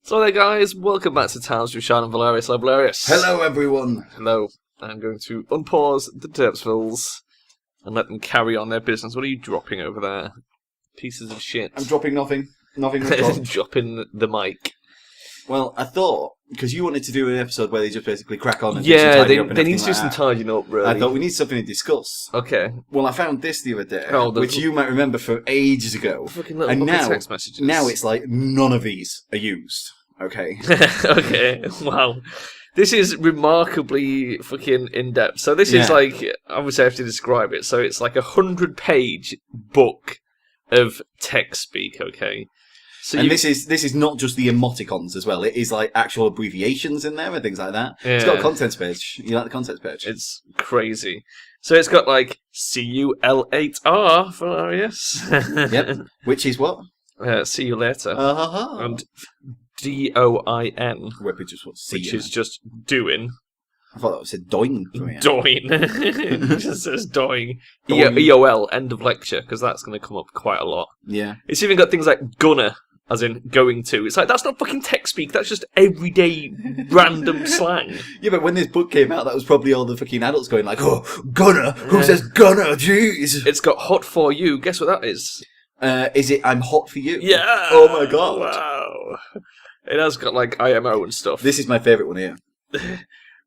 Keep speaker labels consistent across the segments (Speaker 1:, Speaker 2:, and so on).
Speaker 1: So there guys, welcome back to Towns with Charon and Velerious. Hello Velerious.
Speaker 2: Hello everyone.
Speaker 1: Hello. I'm going to unpause the Derpsvilles and let them carry on their business. What are you dropping over there? Pieces of shit.
Speaker 2: I'm dropping nothing. Nothing was dropped.
Speaker 1: Dropping the mic.
Speaker 2: Well, I thought, because you wanted to do an episode where they just basically crack on and
Speaker 1: yeah,
Speaker 2: do some
Speaker 1: they need to do some tidying up, really.
Speaker 2: I thought we need something to discuss.
Speaker 1: Okay.
Speaker 2: Well, I found this the other day,
Speaker 1: Oh,
Speaker 2: which you might remember from ages ago.
Speaker 1: Fucking little
Speaker 2: And now,
Speaker 1: text messages.
Speaker 2: now it's like none of these are used. Okay.
Speaker 1: Okay, wow. This is remarkably fucking in-depth. So this is like, obviously I have to describe it. So it's like a 100-page book of text speak, okay? So
Speaker 2: and this is not just the emoticons as well. It is like actual abbreviations in there and things like that.
Speaker 1: Yeah.
Speaker 2: It's got a contents page. You like the contents page?
Speaker 1: It's crazy. So it's got like CUL8R for Velerious.
Speaker 2: Yep. Which is what?
Speaker 1: See you later.
Speaker 2: Uh-huh.
Speaker 1: And DOIN,
Speaker 2: Which
Speaker 1: is just doing.
Speaker 2: I thought that said doing.
Speaker 1: Doing. It just says doing.
Speaker 2: Doing.
Speaker 1: EOL, end of lecture, because that's going to come up quite a lot.
Speaker 2: Yeah.
Speaker 1: It's even got things like gunner, as in going to. It's like, that's not fucking text speak, that's just everyday random slang.
Speaker 2: Yeah, but when this book came out, that was probably all the fucking adults going like, oh, gunner? Who says gunner? Jeez.
Speaker 1: It's got hot for you. Guess what that is?
Speaker 2: Is it I'm hot for you?
Speaker 1: Yeah.
Speaker 2: Oh my god.
Speaker 1: Wow. It has got like IMO and stuff.
Speaker 2: This is my favourite one here.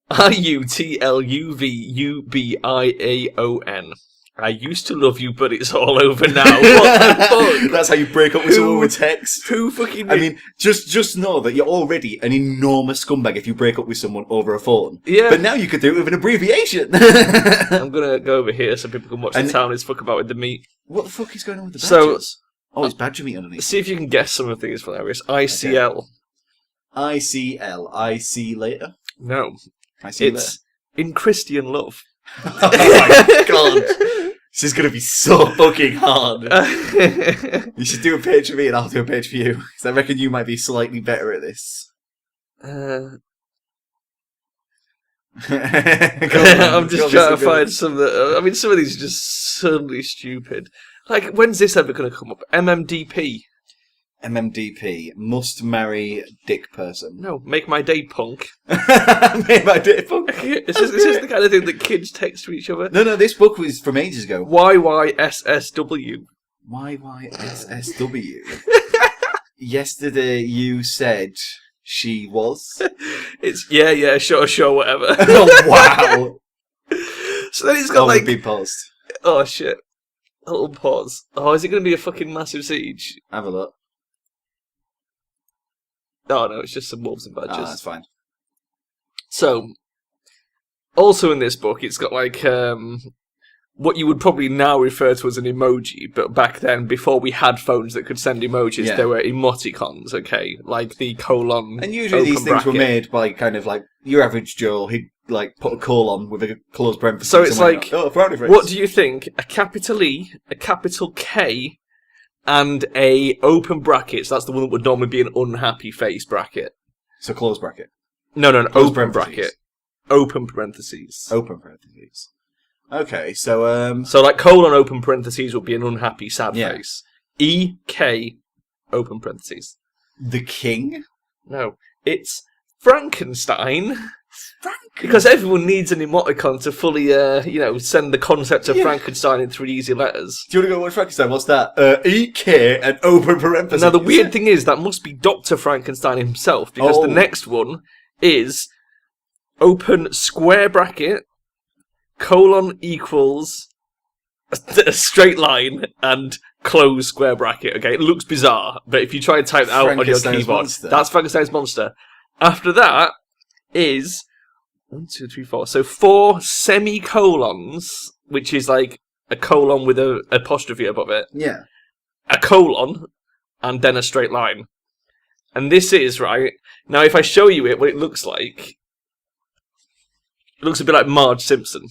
Speaker 1: IUTLUVUBIAON. I used to love you, but it's all over now. What the fuck?
Speaker 2: That's how you break up with someone with text.
Speaker 1: Who fucking...
Speaker 2: I mean, just know that you're already an enormous scumbag if you break up with someone over a phone.
Speaker 1: Yeah.
Speaker 2: But now you could do it with an abbreviation.
Speaker 1: I'm going to go over here so people can watch the townies fuck about with the meat.
Speaker 2: What the fuck is going on with the badgers?
Speaker 1: So,
Speaker 2: it's badger meat underneath.
Speaker 1: See if you can guess some of these, Velerious. ICL.
Speaker 2: Okay. ICL. I see later?
Speaker 1: No.
Speaker 2: I see
Speaker 1: it's in Christian love.
Speaker 2: Oh my god. This is going to be so fucking hard. You should do a page for me and I'll do a page for you. Because I reckon you might be slightly better at this.
Speaker 1: I'm just trying to find some that... I mean, some of these are just suddenly stupid. Like, when's this ever going to come up? MMDP.
Speaker 2: MMDP. Must marry dick person.
Speaker 1: No, make my day punk.
Speaker 2: Make my day punk.
Speaker 1: This is the kind of thing that kids text to each other.
Speaker 2: No, this book was from ages ago.
Speaker 1: YYSSW.
Speaker 2: YYSSW. Yesterday you said she was.
Speaker 1: It's yeah, sure, whatever.
Speaker 2: Oh wow.
Speaker 1: So then it's got like
Speaker 2: big paused.
Speaker 1: Oh shit. A little pause. Oh, is it going to be a fucking massive siege?
Speaker 2: Have a look.
Speaker 1: Oh no, it's just some wolves and badgers.
Speaker 2: That's fine.
Speaker 1: So, also in this book, it's got like what you would probably now refer to as an emoji, but back then, before we had phones that could send emojis, there were emoticons, okay? Like the colon.
Speaker 2: And usually these things were made by kind of like your average Joe. He'd like put a colon with a closed parenthesis.
Speaker 1: So it's like,
Speaker 2: frowny
Speaker 1: what do you think? A capital E, a capital K, and a open brackets. That's the one that would normally be an unhappy face bracket.
Speaker 2: So closed bracket.
Speaker 1: No, open bracket. Open parentheses.
Speaker 2: Open parentheses. Okay, so
Speaker 1: So like colon open parentheses would be an unhappy sad face. E K open parentheses.
Speaker 2: The king?
Speaker 1: No, it's Frankenstein. Because everyone needs an emoticon to fully, send the concept of Frankenstein in 3 easy letters.
Speaker 2: Do you want to go watch Frankenstein? What's that? E-K and open parentheses.
Speaker 1: Now, the weird thing is, that must be Dr. Frankenstein himself, because the next one is open square bracket, colon equals a straight line, and close square bracket. Okay, it looks bizarre, but if you try and type that out on your keyboard, that's Frankenstein's monster. After that is 1, 2, 3, 4. So 4 semicolons, which is like a colon with an apostrophe above it.
Speaker 2: Yeah.
Speaker 1: A colon, and then a straight line. And this is, right, now if I show you it, what it looks like, it looks a bit like Marge Simpson.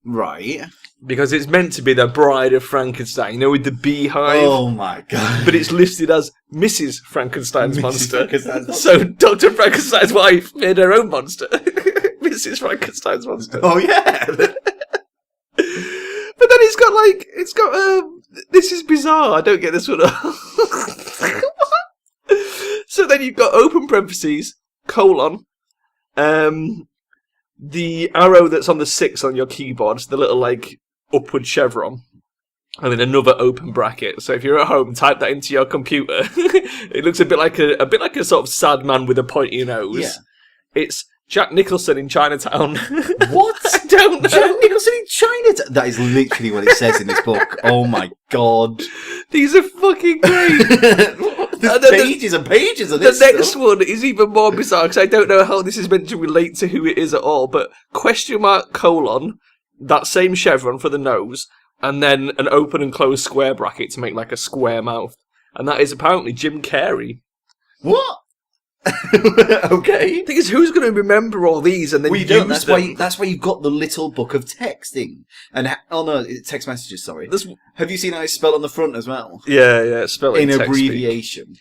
Speaker 2: Right.
Speaker 1: Because it's meant to be the bride of Frankenstein, you know, with the beehive.
Speaker 2: Oh my god.
Speaker 1: But it's listed as Mrs. Frankenstein's monster.
Speaker 2: Frankenstein's monster.
Speaker 1: So Dr. Frankenstein's wife made her own monster. Mrs. Frankenstein's monster.
Speaker 2: Oh yeah.
Speaker 1: But then it's got this is bizarre. I don't get this one. So then you've got open parentheses, colon, the arrow that's on the 6 on your keyboard, the little, like, upward chevron, and then another open bracket. So if you're at home, type that into your computer. It looks a bit like a sort of sad man with a pointy nose.
Speaker 2: Yeah.
Speaker 1: It's Jack Nicholson in Chinatown.
Speaker 2: What?
Speaker 1: I don't know.
Speaker 2: Jack Nicholson in Chinatown? That is literally what it says in this book. Oh my god.
Speaker 1: These are fucking great.
Speaker 2: There's pages and pages of this
Speaker 1: The next
Speaker 2: stuff.
Speaker 1: one is even more bizarre, because I don't know how this is meant to relate to who it is at all, but question mark, colon, that same chevron for the nose, and then an open and closed square bracket to make like a square mouth. And that is apparently Jim Carrey.
Speaker 2: What? Okay.
Speaker 1: The thing is, who's going to remember all these and then
Speaker 2: Well, you
Speaker 1: use
Speaker 2: don't.
Speaker 1: them?
Speaker 2: That's why you've got the little book of texting. And text messages. Sorry. Have you seen how it's spelled on the front as well?
Speaker 1: Yeah, spell it
Speaker 2: In
Speaker 1: text
Speaker 2: abbreviation.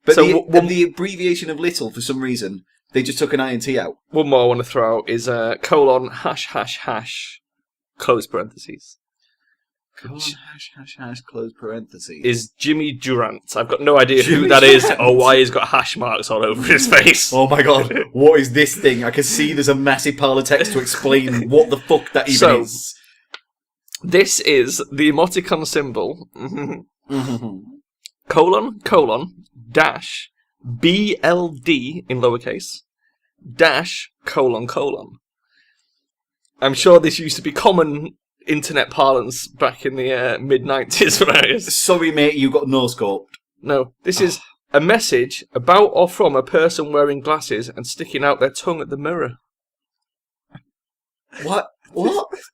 Speaker 2: But
Speaker 1: So
Speaker 2: the abbreviation of little, for some reason, they just took an INT out.
Speaker 1: One more I want to throw out is colon ###, close parentheses.
Speaker 2: Colon ###, close parentheses.
Speaker 1: Is Jimmy Durant. I've got no idea who that is or why he's got hash marks all over his face.
Speaker 2: Oh my god, what is this thing? I can see there's a massive pile of text to explain what the fuck that even is.
Speaker 1: This is the emoticon symbol. colon, dash, BLD in lowercase, dash, colon. I'm sure this used to be common internet parlance back in the mid-90s, right?
Speaker 2: Sorry, mate, you got no-scoped.
Speaker 1: No, this is a message about or from a person wearing glasses and sticking out their tongue at the mirror.
Speaker 2: What?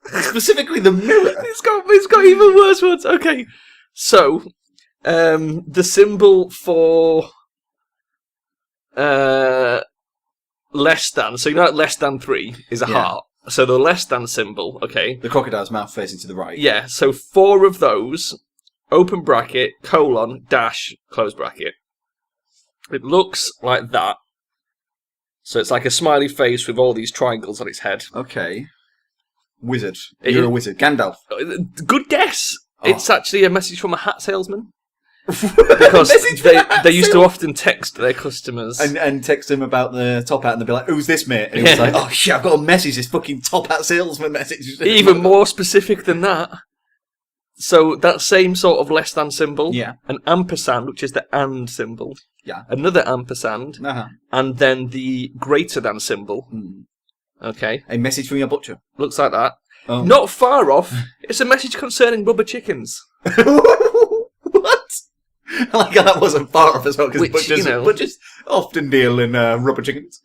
Speaker 2: Specifically the mirror?
Speaker 1: It's got even worse words. Okay, so the symbol for less than, so you know like less than 3 is a heart. So the less than symbol, okay.
Speaker 2: The crocodile's mouth facing to the right.
Speaker 1: Yeah, so 4 of those, open bracket, colon, dash, close bracket. It looks like that. So it's like a smiley face with all these triangles on its head.
Speaker 2: Okay. Wizard. You're a wizard. Gandalf.
Speaker 1: Good guess.
Speaker 2: Oh.
Speaker 1: It's actually a message from a hat salesman. Because they used to often text their customers.
Speaker 2: And text them about the top hat and they'd be like, who's this, mate? And he was like, oh shit, I've got a message, this fucking top hat salesman message.
Speaker 1: Even more specific than that. So that same sort of less than symbol.
Speaker 2: Yeah.
Speaker 1: An ampersand, which is the and symbol.
Speaker 2: Yeah.
Speaker 1: Another ampersand. And then the greater than symbol. Okay.
Speaker 2: A message from your butcher.
Speaker 1: Looks like that.
Speaker 2: Oh.
Speaker 1: Not far off. It's a message concerning rubber chickens.
Speaker 2: What? I like how that wasn't far off as well, because butchers often deal in rubber chickens.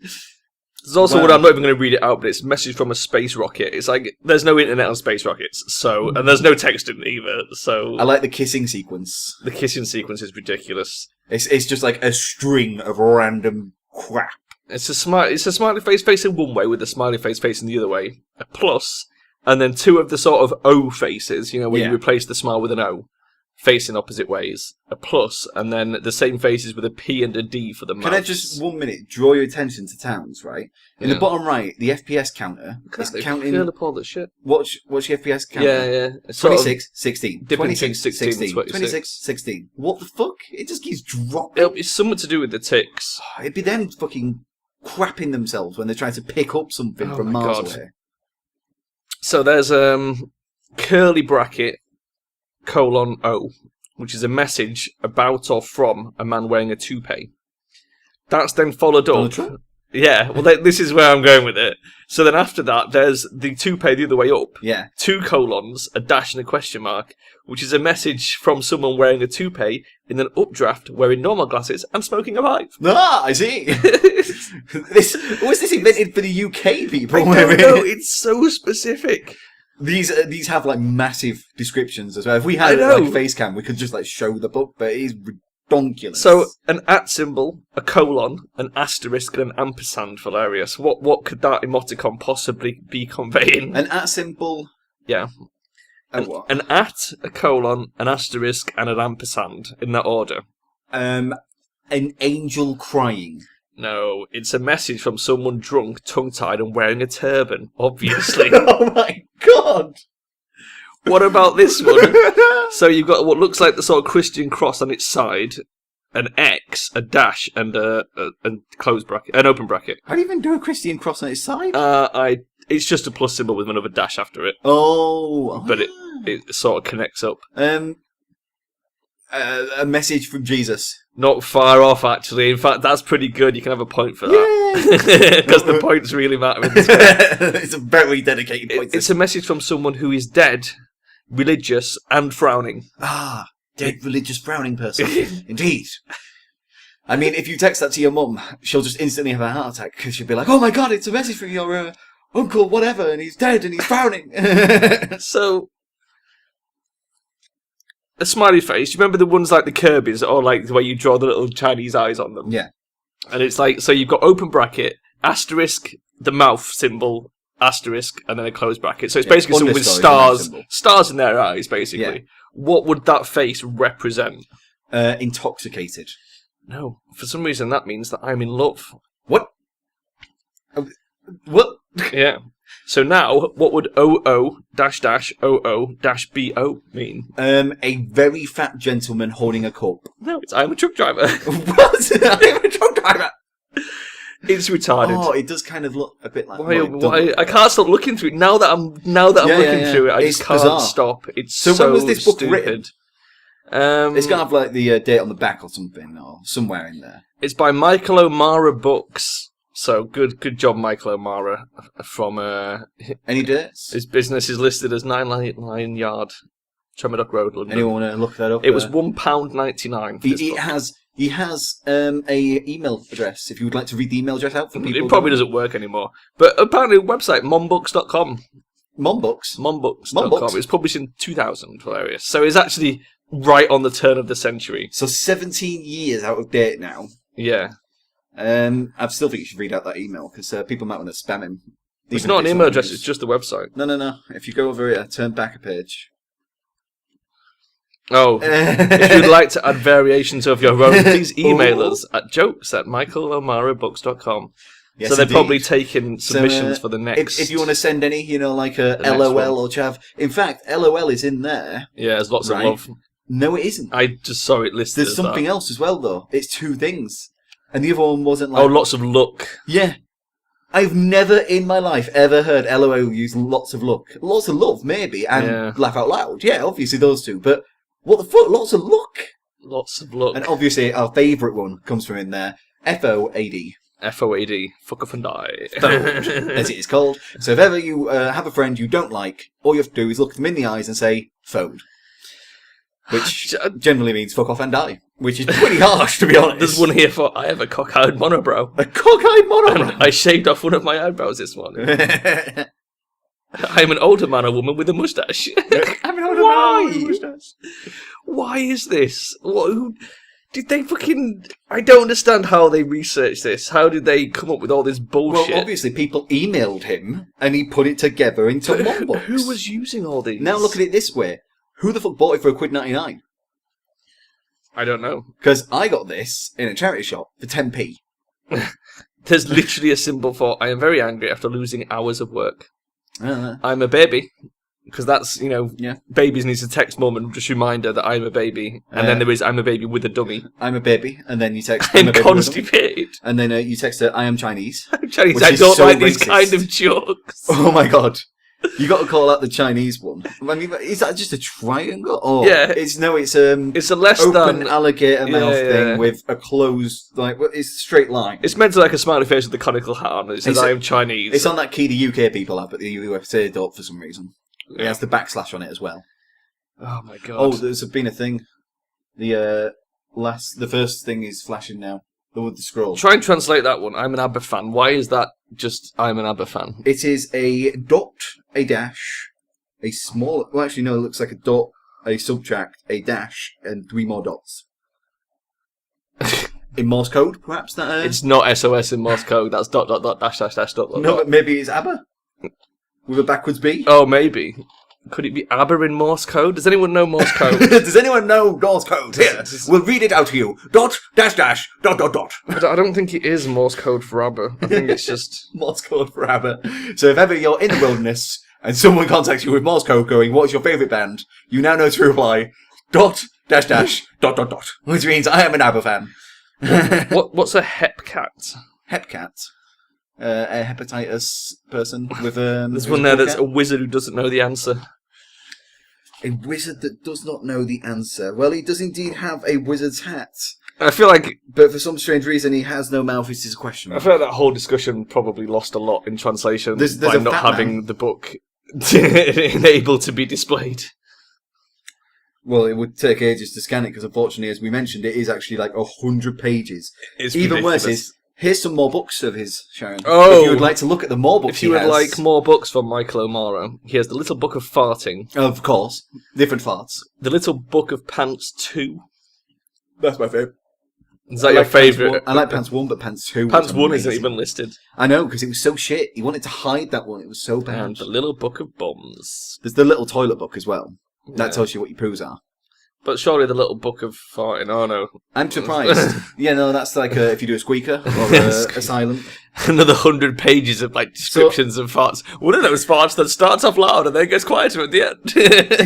Speaker 1: There's also one, I'm not even going to read it out, but it's a message from a space rocket. It's like, there's no internet on space rockets, and there's no text in it either, so...
Speaker 2: I like the kissing sequence.
Speaker 1: The kissing sequence is ridiculous.
Speaker 2: It's just like a string of random crap.
Speaker 1: It's a smiley face facing one way with a smiley face facing the other way. A plus, and then 2 of the sort of O faces, where you replace the smile with an O. Facing opposite ways, a plus, and then the same faces with a P and a D for the mouths.
Speaker 2: Can I just 1 minute draw your attention to towns, right? In the bottom right, the FPS counter is counting.
Speaker 1: All that shit.
Speaker 2: What's your FPS counter?
Speaker 1: Yeah.
Speaker 2: 26, 16.
Speaker 1: 26, 16,
Speaker 2: 26, 16. What the fuck? It just keeps dropping.
Speaker 1: It's something to do with the ticks.
Speaker 2: It'd be them fucking crapping themselves when they're trying to pick up something from miles away.
Speaker 1: So there's curly bracket. colon O, which is a message about or from a man wearing a toupee. That's then followed up. Yeah, well, this is where I'm going with it. So then after that, there's the toupee the other way up.
Speaker 2: Yeah.
Speaker 1: 2 colons, a dash and a question mark, which is a message from someone wearing a toupee in an updraft, wearing normal glasses and smoking a pipe.
Speaker 2: Ah, I see. Was this invented for the UK people?
Speaker 1: I don't know, it's so specific.
Speaker 2: These have like massive descriptions as well. If we had like face cam, we could just like show the book, but it is redonkulous.
Speaker 1: So an at symbol, a colon, an asterisk, and an ampersand. Velerious. What could that emoticon possibly be conveying?
Speaker 2: An at symbol.
Speaker 1: Yeah. An at, a colon, an asterisk, and an ampersand in that order.
Speaker 2: An angel crying.
Speaker 1: No, it's a message from someone drunk, tongue-tied, and wearing a turban, obviously.
Speaker 2: Oh my god!
Speaker 1: What about this one? So you've got what looks like the sort of Christian cross on its side, an X, a dash, and a closed bracket, an open bracket.
Speaker 2: How do you even do a Christian cross on its side?
Speaker 1: It's just a plus symbol with another dash after it. But it sort of connects up.
Speaker 2: A message from Jesus.
Speaker 1: Not far off, actually. In fact, that's pretty good. You can have a point for that. Because the points really matter in this game.
Speaker 2: It's a very dedicated point.
Speaker 1: It's a message from someone who is dead, religious, and frowning.
Speaker 2: Ah, dead, religious, frowning person. Indeed. I mean, if you text that to your mum, she'll just instantly have a heart attack, because she'll be like, oh my god, it's a message from your uncle, whatever, and he's dead, and he's frowning.
Speaker 1: So... a smiley face. Do you remember the ones like the Kirby's, or like where you draw the little Chinese eyes on them?
Speaker 2: Yeah.
Speaker 1: And it's like, so you've got open bracket, asterisk, the mouth symbol, asterisk, and then a closed bracket. So it's basically someone with stars in their eyes, basically. Yeah. What would that face represent?
Speaker 2: Intoxicated.
Speaker 1: No. For some reason, that means that I'm in love.
Speaker 2: What? What?
Speaker 1: Yeah. So now, what would OO-OO-BO mean?
Speaker 2: A very fat gentleman holding a cup.
Speaker 1: No, it's I'm a truck driver.
Speaker 2: What? I'm a truck driver.
Speaker 1: It's retarded.
Speaker 2: Oh, it does kind of look a bit like.
Speaker 1: Why? I can't stop looking through it. Now that I'm looking through it, I just can't stop. It's so
Speaker 2: when was this book
Speaker 1: stupid.
Speaker 2: Written? It's gonna have like the date on the back or something, or somewhere in there.
Speaker 1: It's by Michael O'Mara Books. So good job, Michael O'Mara. From
Speaker 2: any dates?
Speaker 1: His business is listed as 9 Lion Yard, Tremadock Road, London.
Speaker 2: Anyone want to look that up?
Speaker 1: It was £1.99.
Speaker 2: He has a email address. If you would like to read the email address out for people,
Speaker 1: it probably doesn't work anymore. But apparently, website mombooks.com.
Speaker 2: Mombooks.
Speaker 1: Mombooks.com. It was published in 2000. Hilarious. So it's actually right on the turn of the century.
Speaker 2: So 17 years out of date now.
Speaker 1: Yeah.
Speaker 2: I still think you should read out that email, because people might want to spam him.
Speaker 1: It's not an email address, it's just the website.
Speaker 2: No. If you go over here, turn back a page.
Speaker 1: Oh, if you'd like to add variations of your own, please email us at jokes@michaelomarabooks.com.
Speaker 2: Yes,
Speaker 1: so they're
Speaker 2: indeed.
Speaker 1: probably taking submissions for the next...
Speaker 2: If you want to send any, like a LOL or chav. In fact, LOL is in there.
Speaker 1: Yeah, there's lots of love.
Speaker 2: No, it isn't.
Speaker 1: I just saw it listed.
Speaker 2: There's something else as well, though. It's 2 things. And the other one wasn't like...
Speaker 1: Oh, lots of luck.
Speaker 2: Yeah. I've never in my life ever heard LOL use lots of luck. Lots of love, maybe, and laugh out loud. Yeah, obviously those two. But what the fuck? Lots of luck?
Speaker 1: Lots of luck.
Speaker 2: And obviously our favourite one comes from in there. FOAD.
Speaker 1: FOAD. Fuck off and die.
Speaker 2: Phoned, as it is called. So if ever you have a friend you don't like, all you have to do is look them in the eyes and say, phoned. Which generally means fuck off and die. Which is pretty harsh, to be honest.
Speaker 1: There's one here for, I have a cock-eyed monobrow.
Speaker 2: A cock-eyed monobrow?
Speaker 1: And I shaved off one of my eyebrows this morning. I'm an older man or woman with a moustache.
Speaker 2: I'm an older man with a moustache.
Speaker 1: Why is this? Who did they fucking... I don't understand how they researched this. How did they come up with all this bullshit?
Speaker 2: Well, obviously people emailed him and he put it together into one box.
Speaker 1: Who was using all these?
Speaker 2: Now look at it this way. Who the fuck bought it for £1.99?
Speaker 1: I don't know.
Speaker 2: Because I got this in a charity shop for 10p.
Speaker 1: There's literally a symbol for, I am very angry after losing hours of work. I'm a baby. Because that's, babies need to text mum and just remind her that I'm a baby. And then there is, I'm a baby with a dummy.
Speaker 2: I'm a baby. And then you text,
Speaker 1: I'm constipated.
Speaker 2: And then you text her, I am Chinese.
Speaker 1: I'm Chinese. I don't like these kind of jokes.
Speaker 2: Oh my god. You got to call out the Chinese one. I mean, is that just a triangle? Oh,
Speaker 1: yeah.
Speaker 2: It's a
Speaker 1: less
Speaker 2: open
Speaker 1: than
Speaker 2: alligator mouth thing with a closed, it's a straight line.
Speaker 1: It's meant to like a smiley face with a conical hat on. It says, I am Chinese.
Speaker 2: It's on that key the UK people have, but the USA don't for some reason. It has the backslash on it as well.
Speaker 1: Oh my god.
Speaker 2: Oh, there's been a thing. The first thing is flashing now. With the scroll.
Speaker 1: Try and translate that one. I'm an ABBA fan. Why is that just I'm an ABBA fan?
Speaker 2: It is a dot, a dash, a small... Well, actually, no, it looks like a dot, a subtract, a dash, and 3 more dots. In Morse code, perhaps?
Speaker 1: It's not SOS in Morse code. That's dot, dot, dot, dash, dash, dash, dot, dot.
Speaker 2: No, but maybe it's ABBA? With a backwards B?
Speaker 1: Oh, maybe. Could it be ABBA in Morse code? Does anyone know Morse code?
Speaker 2: Does anyone know Morse code? Here, we'll read it out to you. Dot, dash, dash, dot, dot, dot.
Speaker 1: I don't think it is Morse code for ABBA. I think it's just...
Speaker 2: Morse code for ABBA. So if ever you're in the wilderness and someone contacts you with Morse code going, what's your favourite band? You now know to reply, dot dash dash dot dot dot, which means I am an ABBA fan.
Speaker 1: What's a hepcat?
Speaker 2: Hepcat. A hepatitis person with
Speaker 1: There's one there that's a wizard who doesn't know the answer.
Speaker 2: A wizard that does not know the answer. Well, he does indeed have a wizard's hat.
Speaker 1: I feel like...
Speaker 2: But for some strange reason, he has no mouth, which is a question.
Speaker 1: I feel like that whole discussion probably lost a lot in translation
Speaker 2: there's
Speaker 1: by not having the book able to be displayed.
Speaker 2: Well, it would take ages to scan it, because unfortunately, as we mentioned, it is actually like 100 pages.
Speaker 1: It's
Speaker 2: even
Speaker 1: ridiculous.
Speaker 2: worse is, here's some more books of his, Sharon.
Speaker 1: Oh!
Speaker 2: If you would like to look at the more books
Speaker 1: If you would like more books from Michael O'Mara, here's The Little Book of Farting.
Speaker 2: Of course. Different farts.
Speaker 1: The Little Book of Pants 2.
Speaker 2: That's my favourite.
Speaker 1: Is that your favourite?
Speaker 2: I like Pants 1, but Pants 2
Speaker 1: Pants
Speaker 2: was
Speaker 1: 1
Speaker 2: amazing.
Speaker 1: isn't even listed.
Speaker 2: I know, because it was so shit. He wanted to hide that one. It was so bad.
Speaker 1: And The Little Book of Bums.
Speaker 2: There's the little toilet book as well. That
Speaker 1: Yeah.
Speaker 2: tells you what your poos are.
Speaker 1: But surely The Little Book of Farting, oh no.
Speaker 2: I'm surprised. Yeah, no, that's like if you do a squeaker or a silent.
Speaker 1: Another 100 pages of like descriptions of farts. One of those farts that starts off loud and then gets quieter at the end.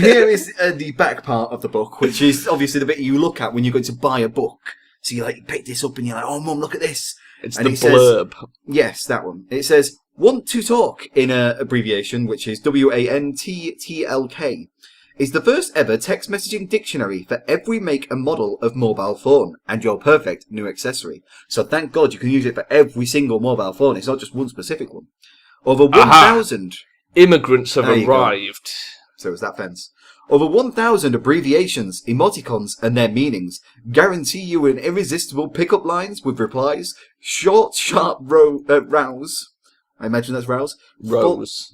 Speaker 2: Here is the back part of the book, which is obviously the bit you look at when you're going to buy a book. So you like pick this up and you're like, oh mum, look at this.
Speaker 1: It's
Speaker 2: and
Speaker 1: the
Speaker 2: it says-
Speaker 1: blurb.
Speaker 2: Yes, that one. It says, want to talk in a abbreviation, which is WANTTLK. Is the first ever text messaging dictionary for every make and model of mobile phone, and your perfect new accessory. So thank God you can use it for every single mobile phone. It's not just one specific one. Over 1,000.
Speaker 1: Immigrants have
Speaker 2: There you go.
Speaker 1: arrived.
Speaker 2: So is that fence. Over 1,000 abbreviations, emoticons, and their meanings guarantee you an irresistible pickup lines with replies, short, sharp rows. I imagine that's rows. Rows?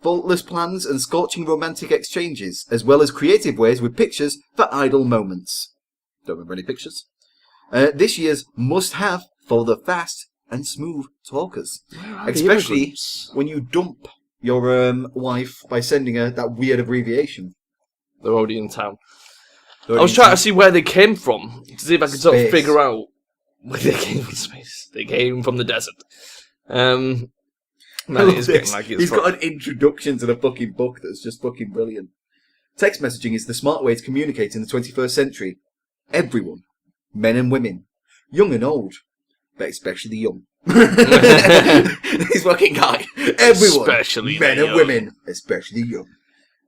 Speaker 2: Faultless plans and scorching romantic exchanges, as well as creative ways with pictures for idle moments. Don't remember any pictures. This year's must-have for the fast and smooth talkers. Especially when you dump your wife by sending her that weird abbreviation.
Speaker 1: They're already in town. I was trying to see where they came from, to see if I could sort of figure out where they came from. Space. They came from the desert. Man, it is getting like
Speaker 2: He's got an introduction to the fucking book that's just fucking brilliant. Text messaging is the smart way to communicate in the 21st century. Everyone. Men and women. Young and old. But especially young. This fucking guy. Everyone.
Speaker 1: Especially
Speaker 2: men and
Speaker 1: young.
Speaker 2: women. Especially young.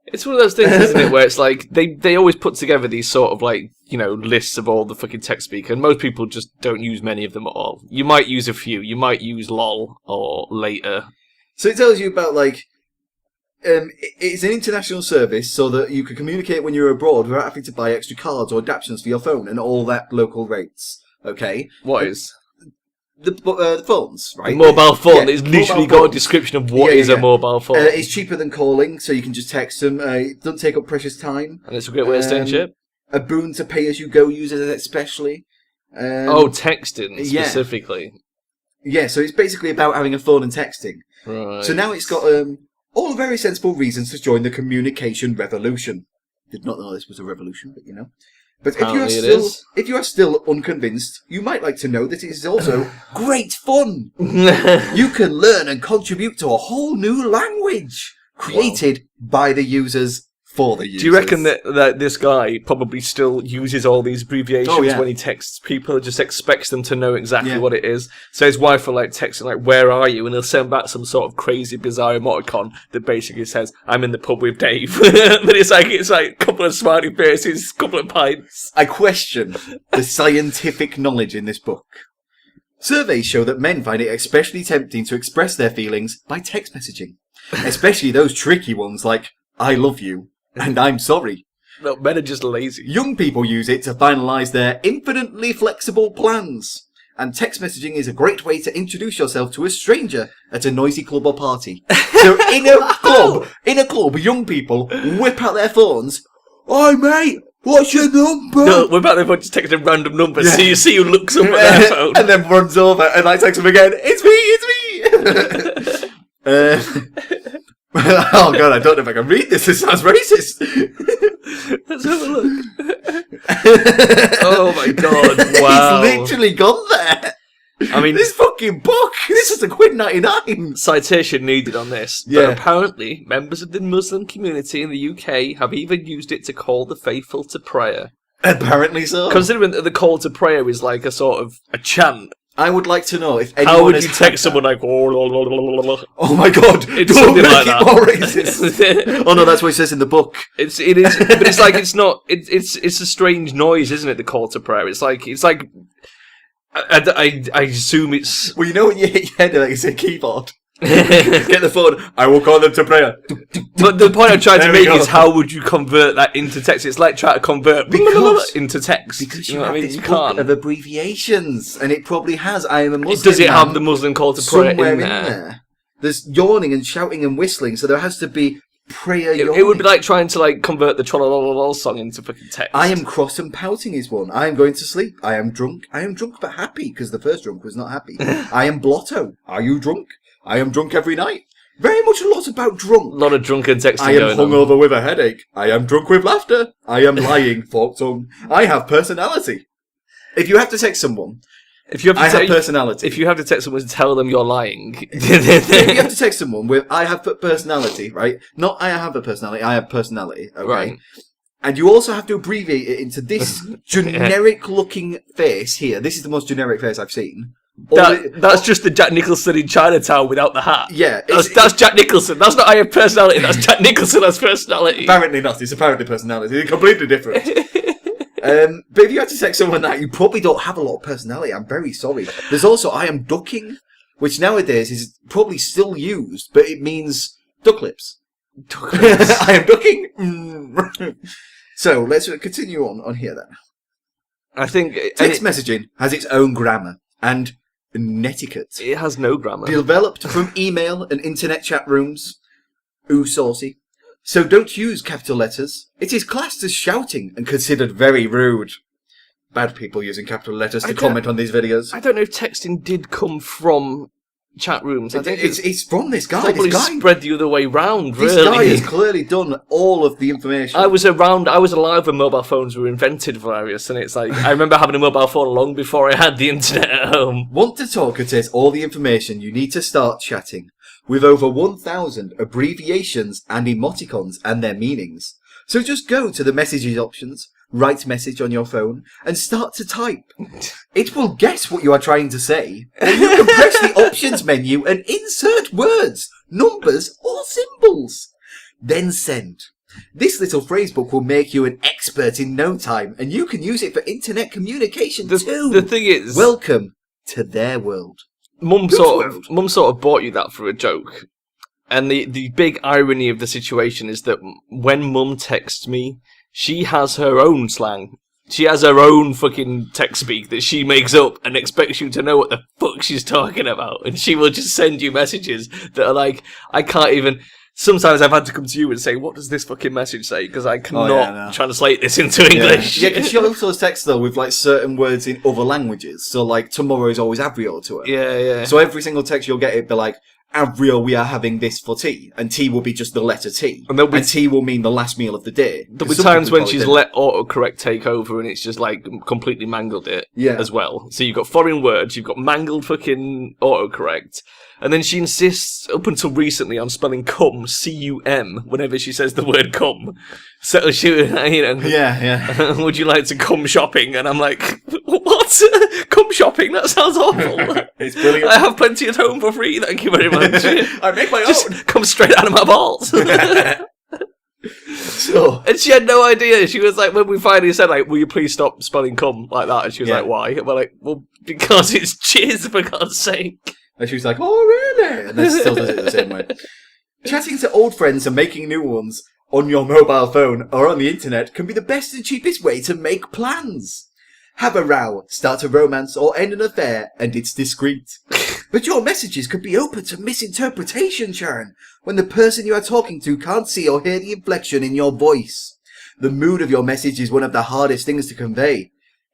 Speaker 1: It's one of those things, isn't it, where it's like, they always put together these sort of like, you know, lists of all the fucking text speaker, and most people just don't use many of them at all. You might use a few. You might use LOL or later.
Speaker 2: So it tells you about, like, it's an international service so that you can communicate when you're abroad without having to buy extra cards or adaptations for your phone and all that local rates. Okay?
Speaker 1: What is?
Speaker 2: The phones, right?
Speaker 1: A mobile phone.
Speaker 2: Yeah,
Speaker 1: it's literally
Speaker 2: mobile
Speaker 1: got a
Speaker 2: phones.
Speaker 1: description of what is a mobile phone.
Speaker 2: It's cheaper than calling, so you can just text them. It doesn't take up precious time.
Speaker 1: And it's a great way of staying ship.
Speaker 2: A boon to pay-as-you-go users especially.
Speaker 1: Texting specifically.
Speaker 2: Yeah, so it's basically about having a phone and texting.
Speaker 1: Right.
Speaker 2: So now it's got all very sensible reasons to join the communication revolution. Did not know this was a revolution, but you know. But if you are still unconvinced, you might like to know that it is also great fun. You can learn and contribute to a whole new language created by the users for the users.
Speaker 1: Do you reckon that this guy probably still uses all these abbreviations when he texts people and just expects them to know exactly what it is? So his wife will like text him like, "Where are you?" and he'll send back some sort of crazy bizarre emoticon that basically says, "I'm in the pub with Dave." But it's like a couple of smiley faces, a couple of pints.
Speaker 2: I question the scientific knowledge in this book. Surveys show that men find it especially tempting to express their feelings by text messaging, especially those tricky ones like "I love you" and "I'm sorry."
Speaker 1: No, men are just lazy.
Speaker 2: Young people use it to finalise their infinitely flexible plans. And text messaging is a great way to introduce yourself to a stranger at a noisy club or party. So in a club, young people whip out their phones. "Hi mate, what's your number?"
Speaker 1: No, we're about to just texting random numbers. So you see who looks up at their phone.
Speaker 2: And then runs over and I text them again. "It's me." Oh god, I don't know if I can read this. This sounds racist.
Speaker 1: Let's have a look. Oh my god! Wow,
Speaker 2: He's literally gone there.
Speaker 1: I mean,
Speaker 2: this fucking book. This is a £1.99.
Speaker 1: Citation needed on this.
Speaker 2: Yeah.
Speaker 1: But apparently, members of the Muslim community in the UK have even used it to call the faithful to prayer.
Speaker 2: Apparently so.
Speaker 1: Considering that the call to prayer is like a sort of a chant.
Speaker 2: I would like to know if anyone
Speaker 1: How would
Speaker 2: has
Speaker 1: you
Speaker 2: had
Speaker 1: text
Speaker 2: that.
Speaker 1: someone like,
Speaker 2: Oh my god,
Speaker 1: It's
Speaker 2: don't
Speaker 1: something
Speaker 2: make
Speaker 1: like
Speaker 2: it
Speaker 1: that.
Speaker 2: more racist. Oh no, that's what it says in the book.
Speaker 1: it is, but it's like it's not. It's a strange noise, isn't it? The call to prayer. It's like I assume it's.
Speaker 2: Well, you know when you hit your head like it's a keyboard. Get the phone. I will call them to prayer.
Speaker 1: But the point I'm trying to
Speaker 2: There we
Speaker 1: make
Speaker 2: go.
Speaker 1: is how would you convert that into text? It's like trying to convert into text.
Speaker 2: Because
Speaker 1: you
Speaker 2: you
Speaker 1: know
Speaker 2: have
Speaker 1: what I mean?
Speaker 2: this
Speaker 1: You
Speaker 2: book
Speaker 1: can't.
Speaker 2: of abbreviations, and it probably has. I am a Muslim.
Speaker 1: Does it have
Speaker 2: man
Speaker 1: the Muslim call to prayer
Speaker 2: somewhere
Speaker 1: in there?
Speaker 2: There's yawning and shouting and whistling, so there has to be prayer.
Speaker 1: It would be like trying to like convert the Trollololol song into fucking text.
Speaker 2: I am cross and pouting is one. I am going to sleep. I am drunk. I am drunk but happy because the first drunk was not happy. I am blotto. Are you drunk? I am drunk every night. Very much a lot about drunk.
Speaker 1: A lot of drunken texting
Speaker 2: I am
Speaker 1: going on.
Speaker 2: hungover with a headache. I am drunk with laughter. I am lying, fork tongue. I have personality. If you have to text someone,
Speaker 1: If you have to
Speaker 2: I have personality.
Speaker 1: If you have to text someone to tell them you're lying,
Speaker 2: If you have to text someone with I have personality, right? Not I have a personality, I have personality, okay?
Speaker 1: Right.
Speaker 2: And you also have to abbreviate it into this generic looking face here. This is the most generic face I've seen.
Speaker 1: that's just the Jack Nicholson in Chinatown without the hat.
Speaker 2: Yeah.
Speaker 1: That's Jack Nicholson. That's not I have personality. That's Jack Nicholson has personality.
Speaker 2: Apparently not. It's apparently personality. They're completely different. But if you had to text someone that, you probably don't have a lot of personality. I'm very sorry. There's also I am ducking, which nowadays is probably still used, but it means duck lips. I am ducking. So let's continue on here then.
Speaker 1: I think
Speaker 2: Text messaging has its own grammar and netiquette.
Speaker 1: it has no grammar.
Speaker 2: Developed from email and internet chat rooms. Ooh, saucy. So don't use capital letters. It is classed as shouting and considered very rude. Bad people using capital letters to comment on these videos.
Speaker 1: I don't know if texting did come from chat rooms. I think
Speaker 2: It's from this guy.
Speaker 1: probably
Speaker 2: This guy,
Speaker 1: spread the other way round.
Speaker 2: this
Speaker 1: Really,
Speaker 2: guy has clearly done all of the information.
Speaker 1: I was alive when mobile phones were invented, Velerious, and it's like I remember having a mobile phone long before I had the internet at home.
Speaker 2: Want to talk at it all the information you need to start chatting, with over 1,000 abbreviations and emoticons and their meanings. So just go to the messages options, write message on your phone, and start to type. It will guess what you are trying to say, or you can press the options menu and insert words, numbers, or symbols. Then send. This little phrasebook will make you an expert in no time, and you can use it for internet communication too.
Speaker 1: The thing is,
Speaker 2: Welcome to their world.
Speaker 1: Mum sort of bought you that for a joke. And the big irony of the situation is that when Mum texts me, she has her own slang. She has her own fucking text speak that she makes up and expects you to know what the fuck she's talking about. And she will just send you messages that are like, I can't even... Sometimes I've had to come to you and say, what does this fucking message say? Because I cannot translate this into English.
Speaker 2: Yeah, because she also texts though with like certain words in other languages. So like tomorrow is always Avrio to her.
Speaker 1: Yeah.
Speaker 2: So every single text you'll get, it'll be like, Avrio, we are having this for tea. And tea will be just the letter T. And tea will mean the last meal of the day.
Speaker 1: There'll be times when she's let autocorrect take over and it's just like completely mangled it as well. So you've got foreign words, you've got mangled fucking autocorrect. And then she insists, up until recently, on spelling cum, C-U-M, whenever she says the word cum. So she, you know,
Speaker 2: yeah.
Speaker 1: Would you like to come shopping? And I'm like, what? Come shopping? That sounds awful.
Speaker 2: It's brilliant.
Speaker 1: I have plenty at home for free, thank you very much.
Speaker 2: I make my
Speaker 1: Just
Speaker 2: own.
Speaker 1: come straight out of my balls.
Speaker 2: So,
Speaker 1: and she had no idea. She was like, when we finally said, like, will you please stop spelling cum like that? And she was like, why? And we're like, well, because it's cheers, for God's sake.
Speaker 2: And she was like, oh, really? And then still does it the same way. Chatting to old friends and making new ones on your mobile phone or on the internet can be the best and cheapest way to make plans. Have a row, start a romance, or end an affair, and it's discreet. But your messages could be open to misinterpretation, Charon, when the person you are talking to can't see or hear the inflection in your voice. The mood of your message is one of the hardest things to convey.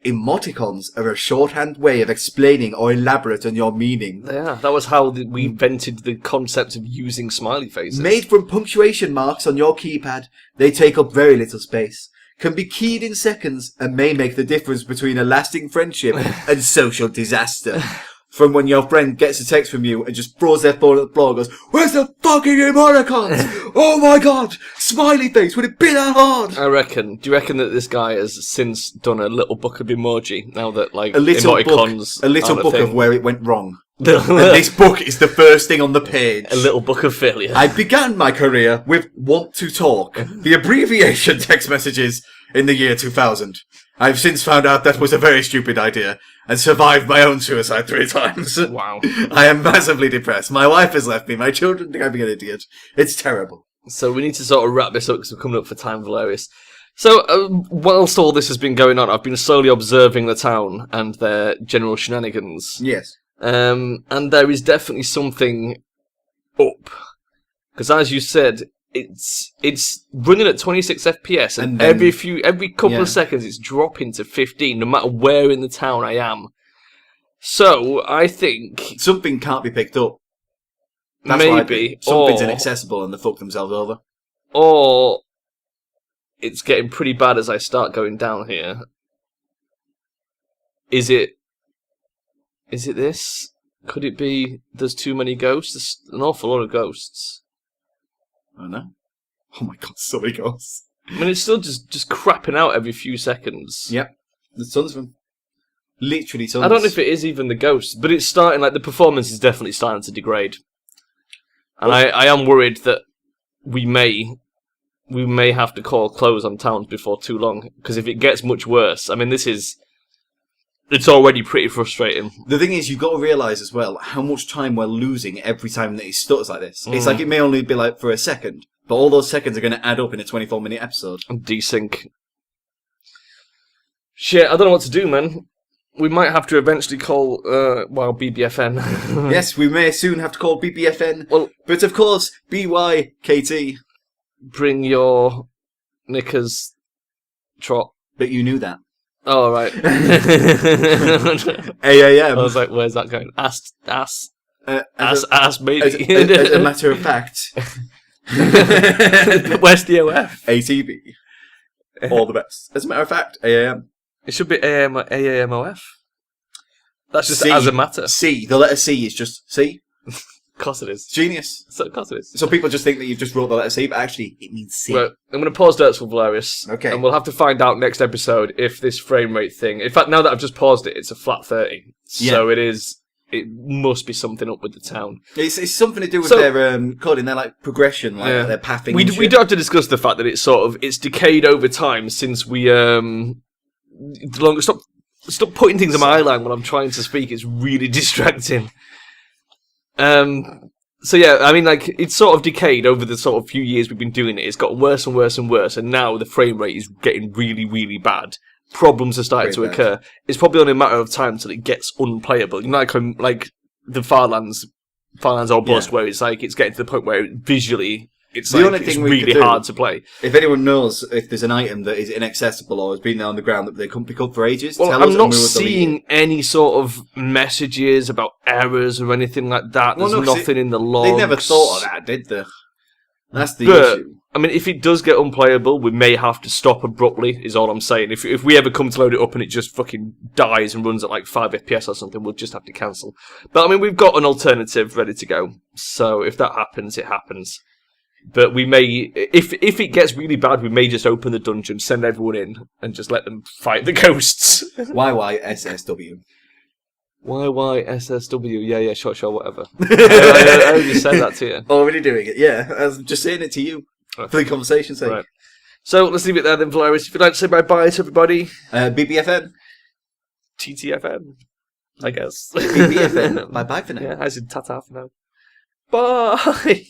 Speaker 2: Emoticons are a shorthand way of explaining or elaborate on your meaning.
Speaker 1: Yeah, that was how we invented the concept of using smiley faces.
Speaker 2: Made from punctuation marks on your keypad, they take up very little space, can be keyed in seconds, and may make the difference between a lasting friendship and social disaster. from when your friend gets a text from you and just throws their phone at the floor and goes, "Where's the fucking emoticons? Oh my god! Smiley face, would it be that hard?"
Speaker 1: I reckon. Do you reckon that this guy has since done a little book of emoji now that like
Speaker 2: A little
Speaker 1: emoticons
Speaker 2: book
Speaker 1: thing?
Speaker 2: of where it went wrong. And this book is the first thing on the page.
Speaker 1: A little book of failure.
Speaker 2: I began my career with "want to talk," the abbreviation text messages in the year 2000. I've since found out that was a very stupid idea and survived my own suicide 3 times.
Speaker 1: Wow.
Speaker 2: I am massively depressed. My wife has left me. My children think I'm an idiot. It's terrible.
Speaker 1: So we need to sort of wrap this up because we're coming up for time, Velerious. So whilst all this has been going on, I've been slowly observing the town and their general shenanigans.
Speaker 2: Yes.
Speaker 1: And there is definitely something up. Because as you said, it's running at 26 FPS, and
Speaker 2: then,
Speaker 1: every couple of seconds it's dropping to 15, no matter where in the town I am. So I think
Speaker 2: something can't be picked up. That's
Speaker 1: maybe
Speaker 2: something's inaccessible and they fuck themselves over.
Speaker 1: Or it's getting pretty bad as I start going down here. Is it this? Could it be there's too many ghosts? There's an awful lot of ghosts.
Speaker 2: I don't know. Oh my god, so many ghosts.
Speaker 1: I mean, it's still just crapping out every few seconds.
Speaker 2: Yep. There's tons of them. Literally tons.
Speaker 1: I don't know if it is even the ghosts, but it's starting, like, the performance is definitely starting to degrade. And I am worried that we may have to call close on towns before too long, because if it gets much worse, I mean, it's already pretty frustrating.
Speaker 2: The thing is, you've got to realise as well how much time we're losing every time that it stutters like this. It's like it may only be like for a second, but all those seconds are going to add up in a 24-minute episode.
Speaker 1: Desync. Shit, I don't know what to do, man. We might have to eventually call, BBFN.
Speaker 2: Yes, we may soon have to call BBFN.
Speaker 1: Well,
Speaker 2: but of course, BYKT.
Speaker 1: Bring your knickers, trot.
Speaker 2: But you knew that.
Speaker 1: Oh, right.
Speaker 2: AAM.
Speaker 1: I was like, where's that going? Ass, maybe.
Speaker 2: As a matter of fact.
Speaker 1: Where's the OF?
Speaker 2: ATB. All the best. As a matter of fact, AAM.
Speaker 1: It should be AAMOF. That's just as a matter.
Speaker 2: C. The letter C is just C.
Speaker 1: Of course it is.
Speaker 2: Genius.
Speaker 1: Of course it is.
Speaker 2: So people just think that you've just wrote the letter C, but actually it means C.
Speaker 1: Right, I'm going to pause Derpsville, Velerious.
Speaker 2: Okay.
Speaker 1: And we'll have to find out next episode if this frame rate thing... In fact, now that I've just paused it, it's a flat 30.
Speaker 2: Yeah.
Speaker 1: So it must be something up with the town.
Speaker 2: It's something to do with their coding, their like progression, like their pathing.
Speaker 1: We do have to discuss the fact that it's decayed over time since we stop putting things on my eyeline when I'm trying to speak. It's really distracting. So yeah, I mean, like, it's sort of decayed over the sort of few years we've been doing it. It's gotten worse and worse and worse, and now the frame rate is getting really, really bad. Problems are starting to occur. It's probably only a matter of time till it gets unplayable. You know, like the Farlands or Bust, where it's like it's getting to the point where visually it's really hard to play.
Speaker 2: If anyone knows if there's an item that is inaccessible or has been there on the ground that they couldn't pick up for ages,
Speaker 1: well,
Speaker 2: tell
Speaker 1: I'm
Speaker 2: us
Speaker 1: not seeing any sort of messages about errors or anything like that. There's nothing in the logs.
Speaker 2: They never thought of that, did they? That's the issue.
Speaker 1: I mean, if it does get unplayable, we may have to stop abruptly, is all I'm saying. If we ever come to load it up and it just fucking dies and runs at like 5 FPS or something, we'll just have to cancel. But I mean, we've got an alternative ready to go. So if that happens, it happens. But we may, if it gets really bad, we may just open the dungeon, send everyone in, and just let them fight the ghosts.
Speaker 2: YYSSW.
Speaker 1: YYSSW, yeah, sure, whatever. I already said that to you.
Speaker 2: Already doing it, yeah. I was just saying it to you. For the conversation's sake. Right.
Speaker 1: So let's leave it there then, Velerious. If you'd like to say bye-bye to everybody.
Speaker 2: BBFN.
Speaker 1: TTFN, I guess.
Speaker 2: BBFN. Bye-bye for now.
Speaker 1: Yeah, I said ta-ta for now. Bye!